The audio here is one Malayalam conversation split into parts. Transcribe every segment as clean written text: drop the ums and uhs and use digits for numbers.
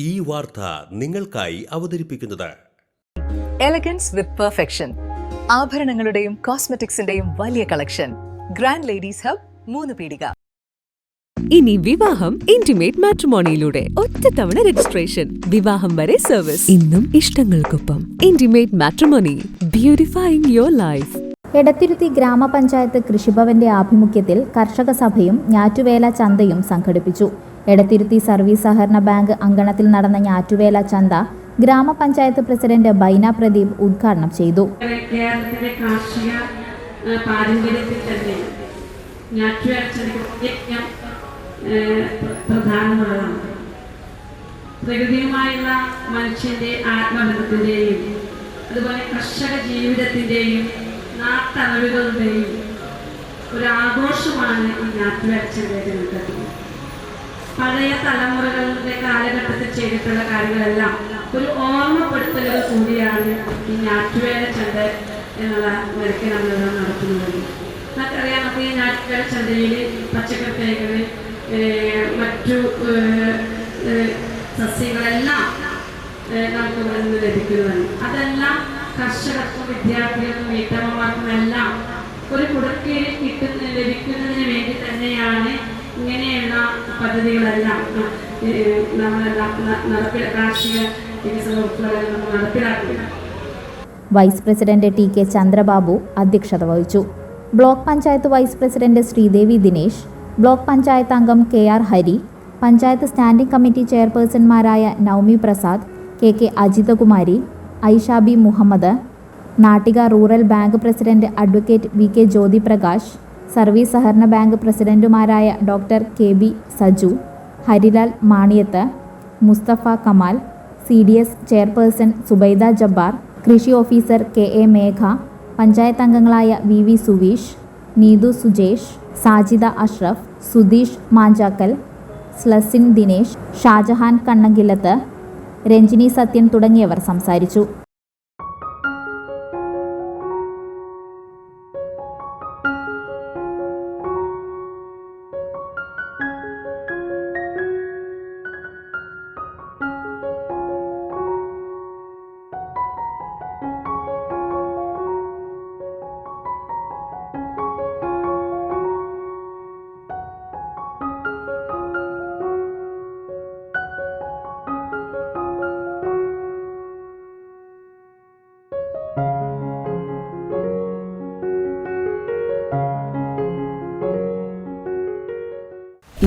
ഈ വാർത്ത നിങ്ങൾക്കായി അവതരിപ്പിക്കുന്നത് എലഗൻസ് വിത്ത് പെർഫെക്ഷൻ, ആഭരണങ്ങളുടെയും കോസ്മെറ്റിക്സിന്റെയും വലിയ കളക്ഷൻ. ഗ്രാൻഡ് ലേഡീസ് ഹബ്, 3 പീടിക. ഇനി വിവാഹം ഇന്റിമേറ്റ് മാട്രിമോണിയിലൂടെ ഒറ്റത്തവണ രജിസ്ട്രേഷൻ, വിവാഹം വരെ സർവീസ്. ഇന്നും ഇഷ്ടങ്ങൾക്കൊപ്പം intimate matrimony, beautifying your life. Edathiruthy ഗ്രാമപഞ്ചായത്ത് കൃഷിഭവന്റെ ആഭിമുഖ്യത്തിൽ കർഷക സഭയും ഞാറ്റുവേല ചന്തയും സംഘടിപ്പിച്ചു. എടത്തിരുത്തി സർവീസ് സഹകരണ ബാങ്ക് അങ്കണത്തിൽ നടന്ന ഞാറ്റുവേല ചന്ത ഗ്രാമപഞ്ചായത്ത് പ്രസിഡന്റ് ബൈന പ്രദീപ് ഉദ്ഘാടനം ചെയ്തു. കേരളത്തിലെ കാർഷിക പാരമ്പര്യത്തിൽ തന്നെ ഞാറ്റുവേല ചന്ത പ്രധാനമുള്ളതാണ്. പ്രകൃതിയുമായുള്ള മനുഷ്യന്റെ ആത്മബന്ധത്തിന്റെയും അതുപോലെ കർഷക ജീവിതത്തിന്റെയും നാട്ടറിവുകളുടെയും ഒരു ആഘോഷമാണ് ഈ ഞാറ്റുവേല ചന്തയുടെ. പഴയ തലമുറകളുടെ കാലഘട്ടത്തിൽ ചെയ്തിട്ടുള്ള കാര്യങ്ങളെല്ലാം ഒരു ഓർമ്മപ്പെടുത്തലുകൾ കൂടിയാണ് ഈ ഞാറ്റുവേല ചന്ത എന്നുള്ള നിലയ്ക്ക് നമ്മൾ നടത്തുന്നത്. നമുക്കറിയാം, നമുക്ക് ഈ ഞാറ്റുവേല ചന്തയിൽ പച്ചക്കറി തൈകൾ, മറ്റു സസ്യങ്ങളെല്ലാം നമുക്ക് ഇവിടെ നിന്ന് ലഭിക്കുന്നതാണ്. അതെല്ലാം കർഷകർക്കും വിദ്യാർത്ഥികൾക്കും വീട്ടമ്മമാർക്കും എല്ലാം ഒരു കുടക്കീഴിൽ ലഭിക്കുന്നതിന് വേണ്ടി തന്നെയാണ് ഇങ്ങനെയുള്ള പദ്ധതികളെല്ലാം കാർഷിക വികസന വകുപ്പുകളെല്ലാം നമ്മൾ നടപ്പിലാക്കുക. Vice president T K Chandrababu അധ്യക്ഷത വഹിച്ചു. Block panchayat vice president Sreedevi Dinesh, block panchayat അംഗം K R Hari, panchayat standing committee ചെയർപേഴ്സൺമാരായ Navami Prasad, K K Ajithakumari, Aishabi Muhammad, Nattika rural bank president advocate V K Jyothi Prakash, service സഹകരണ ബാങ്ക് പ്രസിഡന്റുമാരായ doctor K B Saju, Harilal Maniyath, Musthafa Kamal, CDS chairperson Subaida Jabbar, കൃഷി officer K A Megha, panchayat അംഗങ്ങളായ VV സുവീഷ്, നീതു സുജേഷ്, സാജിദ അഷ്റഫ്, സുധീഷ് മാഞ്ചാക്കൽ, സ്ലസിൻ ദിനേശ്, ഷാജഹാൻ കണ്ണങ്കിലത്ത്, രഞ്ജിനി സത്യൻ തുടങ്ങിയവർ സംസാരിച്ചു.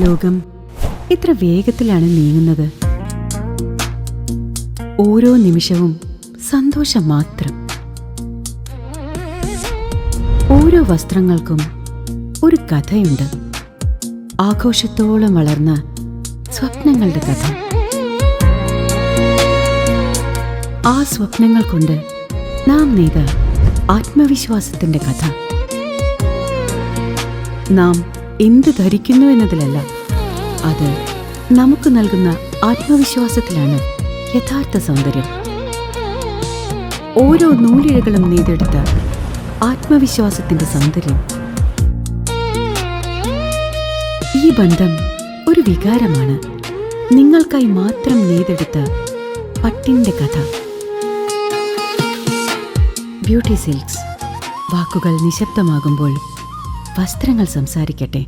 ലോകം ഇത്ര വേഗത്തിലാണ് നീങ്ങുന്നത്. ഓരോ നിമിഷവും സന്തോഷം മാത്രം. ഓരോ വസ്ത്രങ്ങൾക്കും ഒരു കഥയുണ്ട്. ആഘോഷത്തോളം വളർന്ന സ്വപ്നങ്ങളുടെ കഥ. ആ സ്വപ്നങ്ങൾ കൊണ്ട് നാം നെയ്ത ആത്മവിശ്വാസത്തിന്റെ കഥ. നാം എന്ത് ധരിക്കുന്നു എന്നതിലല്ല, അത് നമുക്ക് നൽകുന്ന ആത്മവിശ്വാസത്തിലാണ് യഥാർത്ഥ സൗന്ദര്യം. ഓരോ നൂലിഴകളും നെയ്തെടുത്ത ആത്മവിശ്വാസത്തിന്റെ സൗന്ദര്യം. ഈ ബന്ധം ഒരു വികാരമാണ്. നിങ്ങൾക്കായി മാത്രം നെയ്തെടുത്ത പട്ടിന്റെ കഥ. Beauty silks. വാക്കുകൾ നിശബ്ദമാകുമ്പോൾ വസ്ത്രങ്ങൾ സംസാരിക്കട്ടെ.